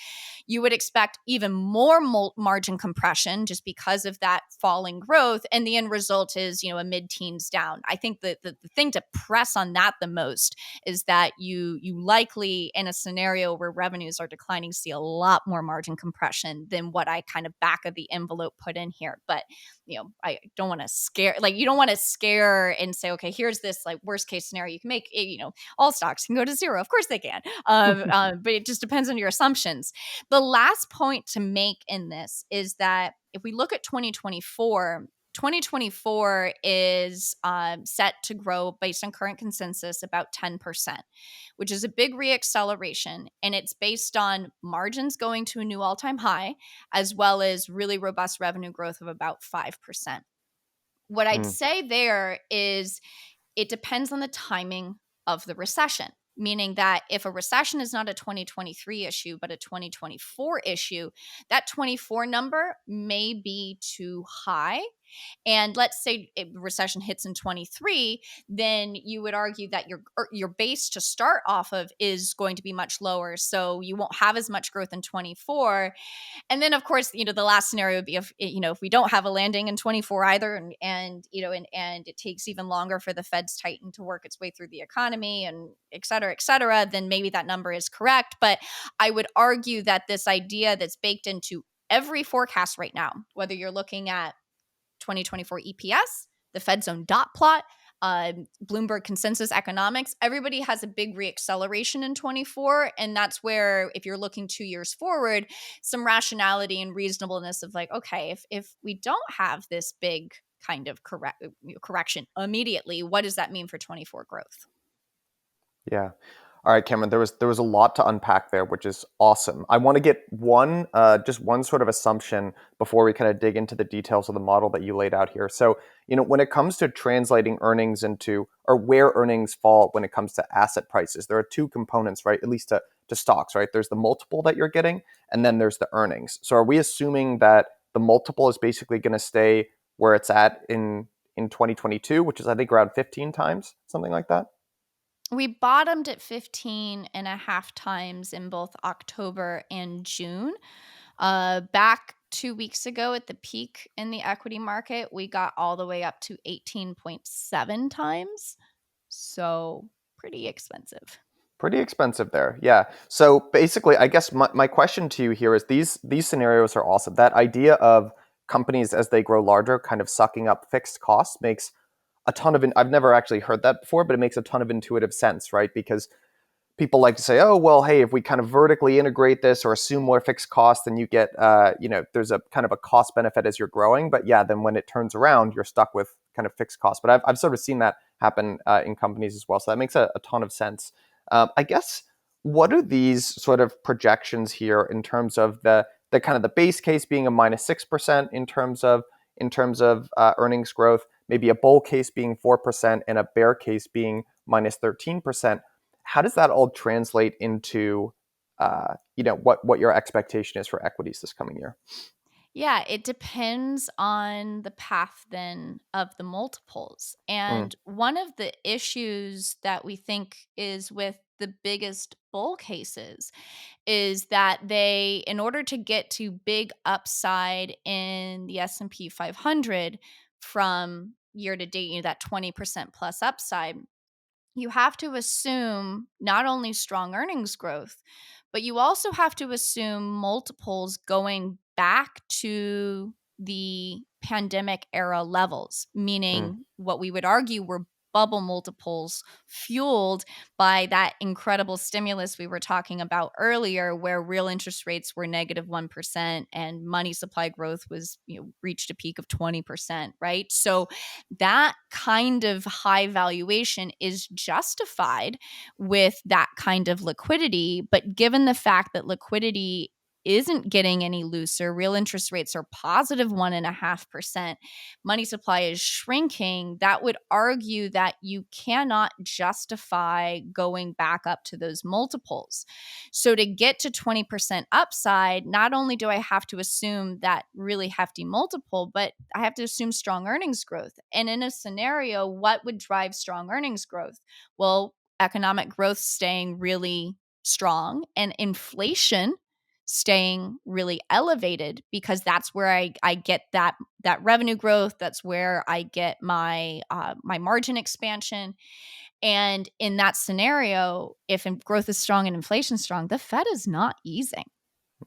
You would expect even more margin compression just because of that falling growth. And the end result is, a mid-teens down. I think that the thing to press on that the most is that you likely, in a scenario where revenues are declining, see a lot more margin compression than what I kind of back of the envelope put in here. But, I don't want to scare, you don't want to scare and say, okay, here's this worst case scenario. You can make, all stocks can go to zero. Of course they can. But it just depends on your assumptions. The last point to make in this is that if we look at 2024 is set to grow, based on current consensus, about 10%, which is a big reacceleration. And it's based on margins going to a new all-time high, as well as really robust revenue growth of about 5%. What I'd say there is it depends on the timing of the recession, meaning that if a recession is not a 2023 issue, but a 2024 issue, that 24 number may be too high. And let's say a recession hits in 23, then you would argue that your base to start off of is going to be much lower. So you won't have as much growth in 24. And then, of course, the last scenario would be if we don't have a landing in 24 either, and it takes even longer for the Fed's tighten to work its way through the economy, and et cetera, then maybe that number is correct. But I would argue that this idea that's baked into every forecast right now, whether you're looking at 2024 EPS, the Fed's own dot plot, Bloomberg consensus economics, everybody has a big reacceleration in 24. And that's where, if you're looking 2 years forward, some rationality and reasonableness of like, okay, if we don't have this big kind of correction immediately, what does that mean for 24 growth? Yeah. All right, Cameron, there was a lot to unpack there, which is awesome. I want to get just one sort of assumption before we kind of dig into the details of the model that you laid out here. So, when it comes to translating earnings into, or where earnings fall when it comes to asset prices, there are two components, right? At least to stocks, right? There's the multiple that you're getting, and then there's the earnings. So are we assuming that the multiple is basically going to stay where it's at in 2022, which is I think around 15 times, something like that? We bottomed at 15 and a half times in both October and June. Back 2 weeks ago at the peak in the equity market, we got all the way up to 18.7 times. So pretty expensive. Pretty expensive there. Yeah. So basically, I guess my question to you here is these scenarios are awesome. That idea of companies as they grow larger kind of sucking up fixed costs makes a ton of, I've never actually heard that before, but it makes a ton of intuitive sense, right? Because people like to say, oh, well, hey, if we kind of vertically integrate this or assume more fixed costs, then you get, there's a kind of a cost benefit as you're growing. But yeah, then when it turns around, you're stuck with kind of fixed costs. But I've sort of seen that happen in companies as well. So that makes a ton of sense. I guess, what are these sort of projections here in terms of the kind of the base case being a -6% in terms of earnings growth, maybe a bull case being 4% and a bear case being -13%? How does that all translate into what your expectation is for equities this coming year? Yeah, it depends on the path then of the multiples. Mm, And one of the issues that we think is with the biggest bull cases is that they, in order to get to big upside in the S&P 500 from year to date, that 20% plus upside, you have to assume not only strong earnings growth, but you also have to assume multiples going back to the pandemic era levels, mm, meaning what we would argue were bubble multiples fueled by that incredible stimulus we were talking about earlier, where real interest rates were -1% and money supply growth was, reached a peak of 20%, right? So that kind of high valuation is justified with that kind of liquidity. But given the fact that liquidity isn't getting any looser, real interest rates are positive 1.5%, money supply is shrinking, that would argue that you cannot justify going back up to those multiples. So to get to 20% upside, not only do I have to assume that really hefty multiple, but I have to assume strong earnings growth. And in a scenario, what would drive strong earnings growth? Well, economic growth staying really strong and inflation staying really elevated, because that's where I get that revenue growth. That's where I get my my margin expansion. And in that scenario, if growth is strong and inflation strong, the Fed is not easing.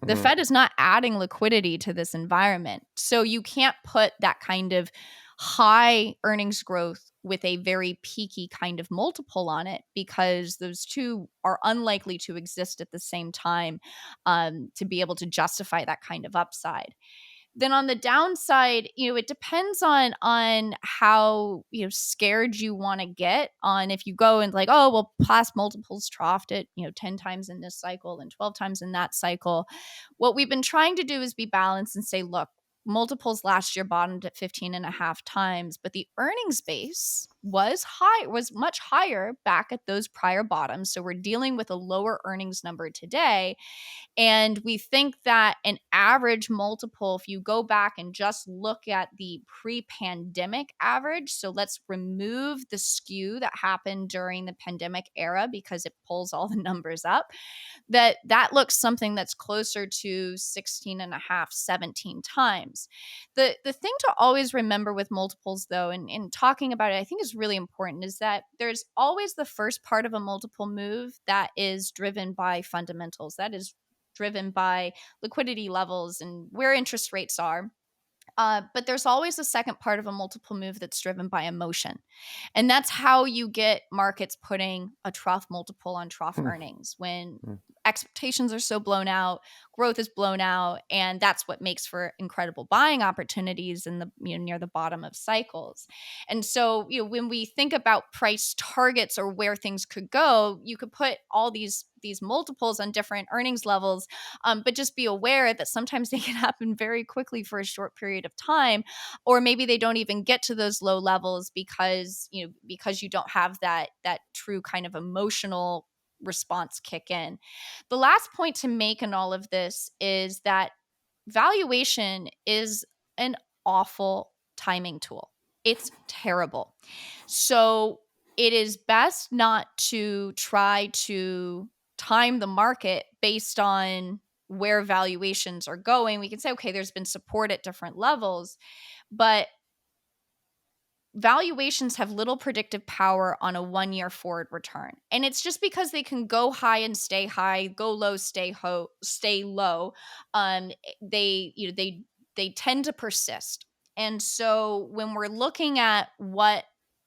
The mm, Fed is not adding liquidity to this environment. So you can't put that kind of high earnings growth with a very peaky kind of multiple on it, because those two are unlikely to exist at the same time to be able to justify that kind of upside. Then on the downside, it depends on how, scared you want to get on. If you go and like, oh, well, past multiples troughed it, 10 times in this cycle and 12 times in that cycle. What we've been trying to do is be balanced and say, look, multiples last year bottomed at 15 and a half times, but the earnings base was much higher back at those prior bottoms. So we're dealing with a lower earnings number today. And we think that an average multiple, if you go back and just look at the pre-pandemic average, so let's remove the skew that happened during the pandemic era because it pulls all the numbers up, that looks something that's closer to 16 and a half, 17 times. The thing to always remember with multiples, though, and in talking about it, I think is really important, is that there's always the first part of a multiple move that is driven by fundamentals. That is driven by liquidity levels and where interest rates are. But there's always a second part of a multiple move that's driven by emotion. And that's how you get markets putting a trough multiple on trough earnings when expectations are so blown out, growth is blown out, and that's what makes for incredible buying opportunities in the near the bottom of cycles. And so, when we think about price targets or where things could go, you could put all these multiples on different earnings levels, but just be aware that sometimes they can happen very quickly for a short period of time, or maybe they don't even get to those low levels because you don't have that true kind of emotional response kick in. The last point to make in all of this is that valuation is an awful timing tool. It's terrible. So it is best not to try to time the market based on where valuations are going. We can say, okay, there's been support at different levels, but valuations have little predictive power on a 1-year forward return. And it's just because they can go high and stay high, go low, stay low. They tend to persist. And so when we're looking at what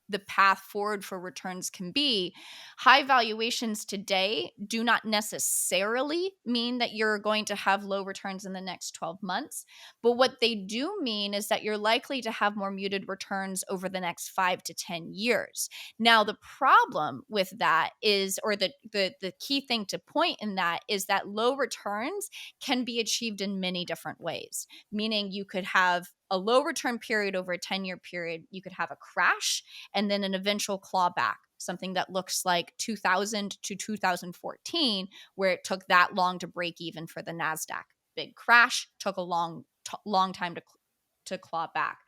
the path forward for returns can be, high valuations today do not necessarily mean that you're going to have low returns in the next 12 months. But what they do mean is that you're likely to have more muted returns over the next 5 to 10 years. Now, the problem with that is, or the key thing to point in that is that low returns can be achieved in many different ways, meaning you could have a low return period over a 10-year period. You could have a crash and then an eventual clawback, something that looks like 2000 to 2014, where it took that long to break even for the NASDAQ. Big crash, took a long time to claw back.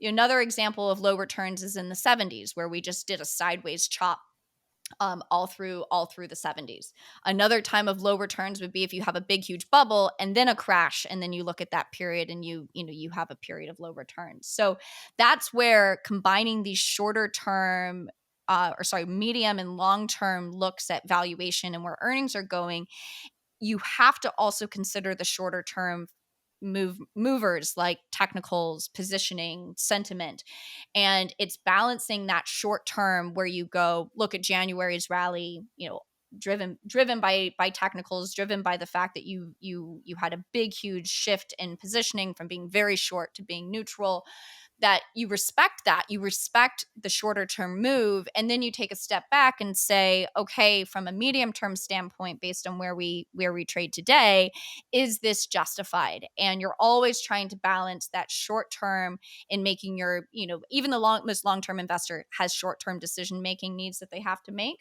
Another example of low returns is in the 70s, where we just did a sideways chop all through the 70s. Another time of low returns would be if you have a big, huge bubble and then a crash, and then you look at that period and you have a period of low returns. So that's where combining these shorter term medium and long term looks at valuation and where earnings are going, you have to also consider the shorter term movers like technicals, positioning, sentiment. And it's balancing that short term where you go, look at January's rally, driven by technicals, driven by the fact that you had a big, huge shift in positioning from being very short to being neutral, that you respect the shorter term move, and then you take a step back and say, okay, from a medium term standpoint, based on where we trade today, is this justified? And you're always trying to balance that short term in making your, even the most long term investor has short term decision making needs that they have to make.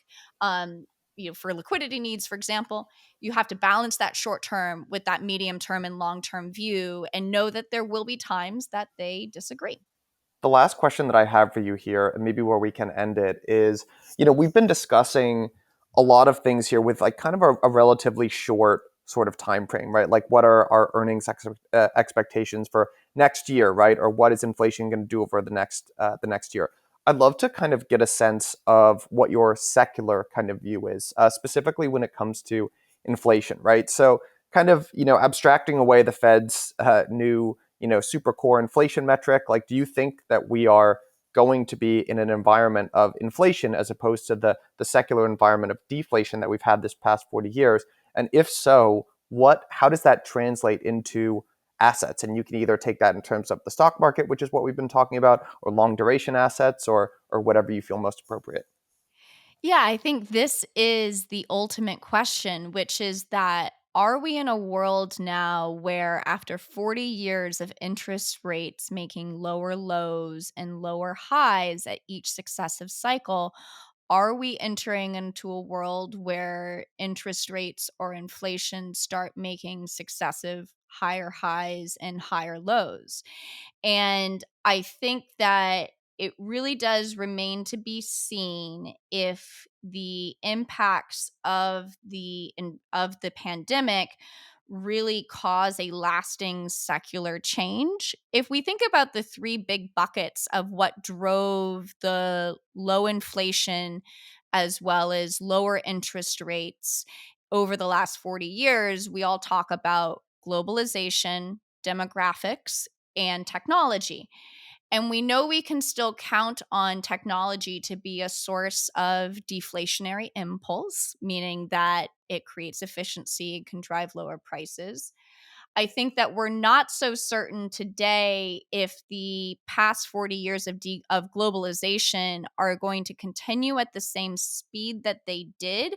For liquidity needs, for example, you have to balance that short term with that medium term and long term view, and know that there will be times that they disagree. The last question that I have for you here, and maybe where we can end it, is, we've been discussing a lot of things here with like kind of a relatively short sort of time frame, right? Like, what are our earnings expectations for next year, right? Or what is inflation going to do over the next year? I'd love to kind of get a sense of what your secular kind of view is, specifically when it comes to inflation, right? So kind of, abstracting away the Fed's new super core inflation metric, like, do you think that we are going to be in an environment of inflation as opposed to the secular environment of deflation that we've had this past 40 years? And if so, how does that translate into assets? And you can either take that in terms of the stock market, which is what we've been talking about, or long duration assets, or whatever you feel most appropriate. Yeah, I think this is the ultimate question, which is that are we in a world now where after 40 years of interest rates making lower lows and lower highs at each successive cycle, are we entering into a world where interest rates or inflation start making successive higher highs and higher lows? And I think that it really does remain to be seen if the impacts of the pandemic really cause a lasting secular change. If we think about the three big buckets of what drove the low inflation as well as lower interest rates over the last 40 years, we all talk about globalization, demographics, and technology. And we know we can still count on technology to be a source of deflationary impulse, meaning that it creates efficiency and can drive lower prices. I think that we're not so certain today if the past 40 years of globalization are going to continue at the same speed that they did,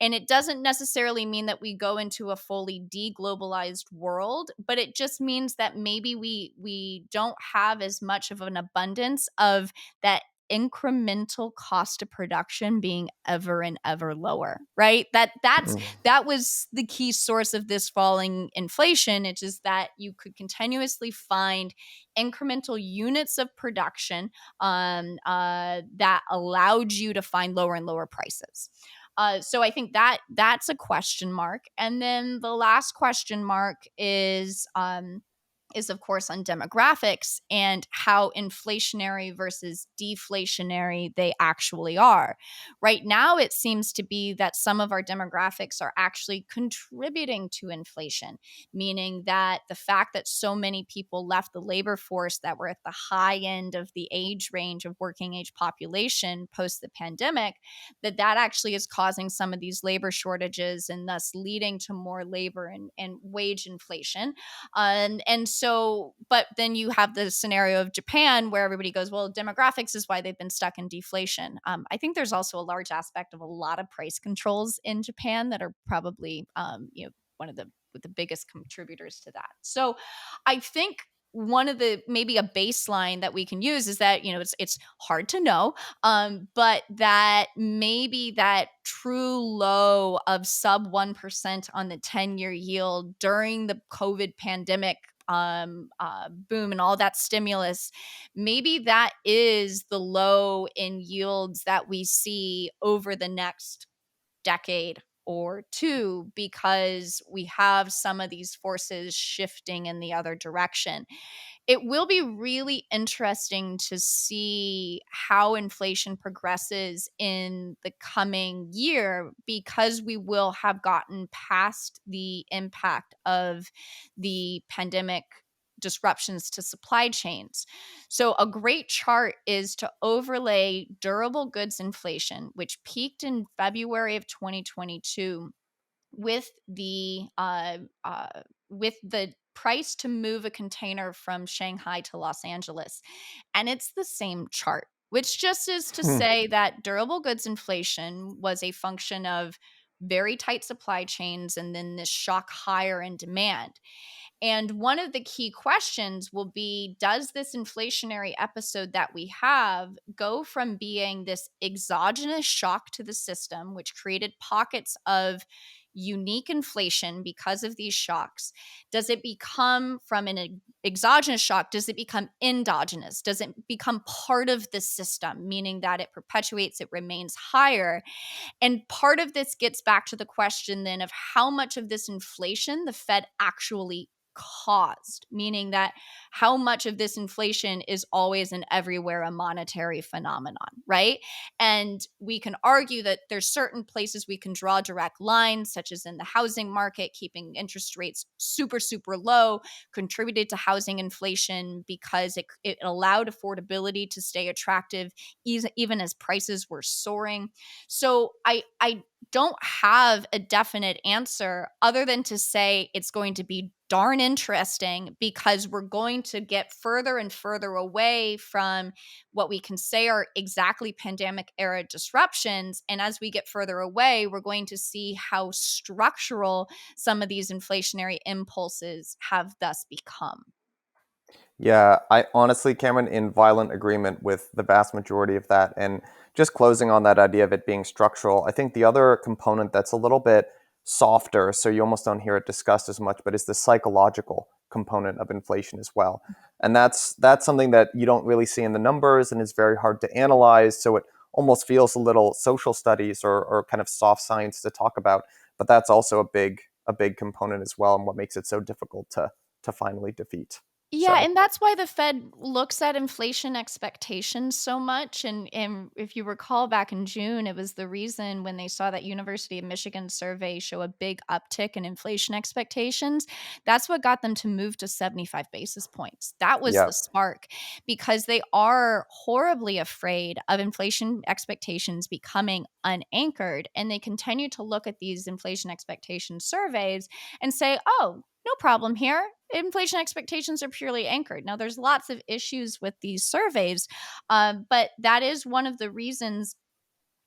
and it doesn't necessarily mean that we go into a fully deglobalized world, but it just means that maybe we don't have as much of an abundance of that incremental cost of production being ever and ever lower, right? That was the key source of this falling inflation. It's just that you could continuously find incremental units of production that allowed you to find lower and lower prices. So I think that that's a question mark. And then the last question mark is of course on demographics and how inflationary versus deflationary they actually are. Right now, it seems to be that some of our demographics are actually contributing to inflation, meaning that the fact that so many people left the labor force that were at the high end of the age range of working age population post the pandemic, that actually is causing some of these labor shortages and thus leading to more labor and wage inflation. And so, but then you have the scenario of Japan where everybody goes, well, demographics is why they've been stuck in deflation. I think there's also a large aspect of a lot of price controls in Japan that are probably, one of the biggest contributors to that. So I think one of the maybe a baseline that we can use is that it's hard to know, but that maybe that true low of sub 1% on the 10-year yield during the COVID pandemic boom and all that stimulus, maybe that is the low in yields that we see over the next decade or two, because we have some of these forces shifting in the other direction. It will be really interesting to see how inflation progresses in the coming year, because we will have gotten past the impact of the pandemic disruptions to supply chains. So, a great chart is to overlay durable goods inflation, which peaked in February of 2022, with the price to move a container from Shanghai to Los Angeles. And it's the same chart, which just is to say that durable goods inflation was a function of very tight supply chains and then this shock higher in demand. And one of the key questions will be, does this inflationary episode that we have go from being this exogenous shock to the system, which created pockets of unique inflation because of these shocks? Does it become from an exogenous shock? Does it become endogenous? Does it become part of the system, meaning that it perpetuates, it remains higher? And part of this gets back to the question then of how much of this inflation the Fed actually caused, meaning that how much of this inflation is always and everywhere a monetary phenomenon, right? And we can argue that there's certain places we can draw direct lines, such as in the housing market, keeping interest rates super, super low contributed to housing inflation because it allowed affordability to stay attractive even as prices were soaring. So I don't have a definite answer other than to say it's going to be darn interesting because we're going to get further and further away from what we can say are exactly pandemic era disruptions. And as we get further away, we're going to see how structural some of these inflationary impulses have thus become. Yeah, I honestly, Cameron, in violent agreement with the vast majority of that. And just closing on that idea of it being structural, I think the other component that's a little bit softer, so you almost don't hear it discussed as much, but is the psychological component of inflation as well. And that's something that you don't really see in the numbers and is very hard to analyze. So it almost feels a little social studies or kind of soft science to talk about. But that's also a big component as well, and what makes it so difficult to finally defeat. Yeah, So and that's why the Fed looks at inflation expectations so much. And if you recall back in June, it was the reason when they saw that University of Michigan survey show a big uptick in inflation expectations. That's what got them to move to 75 basis points. That was yeah, the spark because they are horribly afraid of inflation expectations becoming unanchored. And they continue to look at these inflation expectation surveys and say, oh, no problem here. Inflation expectations are purely anchored. Now, there's lots of issues with these surveys, but that is one of the reasons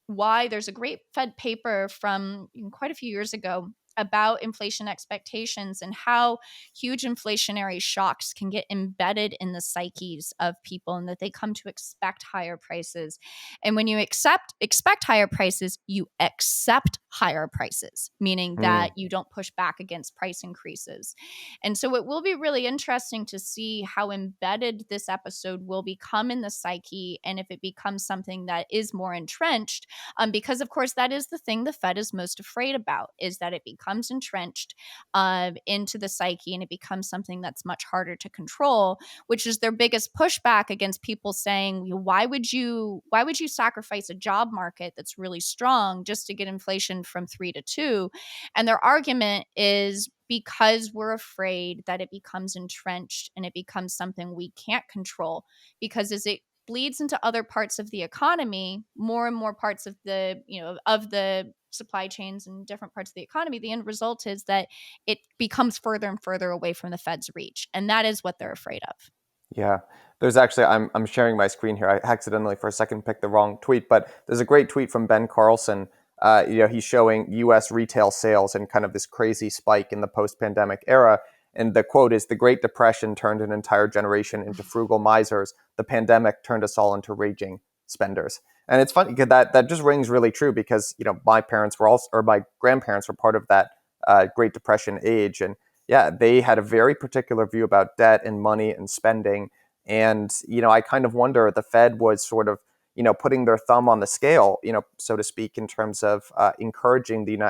why there's a great Fed paper from quite a few years ago about inflation expectations and how huge inflationary shocks can get embedded in the psyches of people and that they come to expect higher prices. And when you expect higher prices, you accept higher prices, meaning mm, that you don't push back against price increases. And so it will be really interesting to see how embedded this episode will become in the psyche and if it becomes something that is more entrenched, because of course that is the thing the Fed is most afraid about, is that it becomes entrenched into the psyche and it becomes something that's much harder to control, which is their biggest pushback against people saying, why would you sacrifice a job market that's really strong just to get inflation from 3 to 2? And their argument is because we're afraid that it becomes entrenched and it becomes something we can't control, because as it bleeds into other parts of the economy, more and more parts of the supply chains and different parts of the economy, the end result is that it becomes further and further away from the Fed's reach. And that is what they're afraid of. yeah. There's actually I'm sharing my screen here. I accidentally for a second picked the wrong tweet, but there's a great tweet from Ben Carlson. He's showing U.S. retail sales and kind of this crazy spike in the post-pandemic era. And the quote is, "The Great Depression turned an entire generation into frugal misers. The pandemic turned us all into raging spenders." And it's funny because that just rings really true because my parents were also, or my grandparents were part of that Great Depression age, and yeah, they had a very particular view about debt and money and spending. And, I kind of wonder, the Fed was sort of, putting their thumb on the scale, so to speak, in terms of encouraging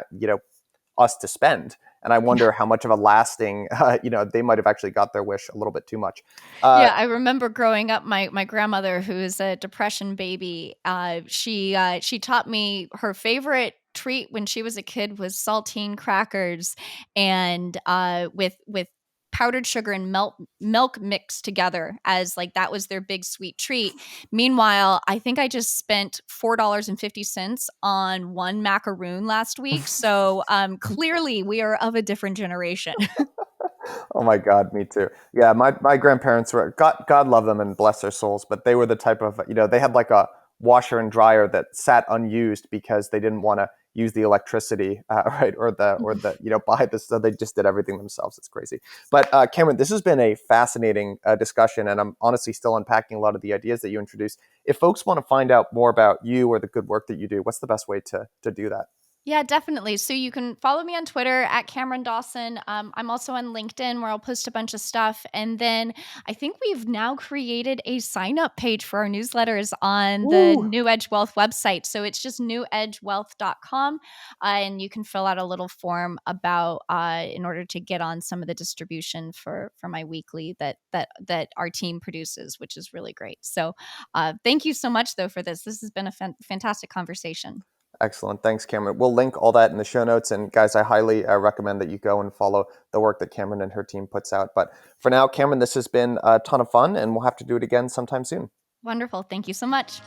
us to spend. And I wonder how much of a lasting, they might have actually got their wish a little bit too much. Uh, Yeah, I remember growing up, my grandmother, who is a depression baby, she taught me her favorite treat when she was a kid was saltine crackers, and with powdered sugar and milk mixed together, as like that was their big sweet treat. Meanwhile, I think I just spent $4.50 on one macaroon last week. So clearly we are of a different generation. Oh my God, me too. Yeah, my grandparents were, God love them and bless their souls, but they were the type of, they had like a washer and dryer that sat unused because they didn't want to use the electricity, right, or the buy this, so they just did everything themselves. It's crazy. But Cameron, this has been a fascinating discussion, and I'm honestly still unpacking a lot of the ideas that you introduced. If folks want to find out more about you or the good work that you do, what's the best way to do that? Yeah, definitely. So you can follow me on Twitter at Cameron Dawson. I'm also on LinkedIn where I'll post a bunch of stuff. And then I think we've now created a sign up page for our newsletters on the Woo! NewEdge Wealth website. So it's just newedgewealth.com. And you can fill out a little form about in order to get on some of the distribution for my weekly that our team produces, which is really great. So thank you so much, though, for this. This has been a fantastic conversation. Excellent. Thanks, Cameron. We'll link all that in the show notes. And guys, I highly recommend that you go and follow the work that Cameron and her team puts out. But for now, Cameron, this has been a ton of fun, and we'll have to do it again sometime soon. Wonderful. Thank you so much.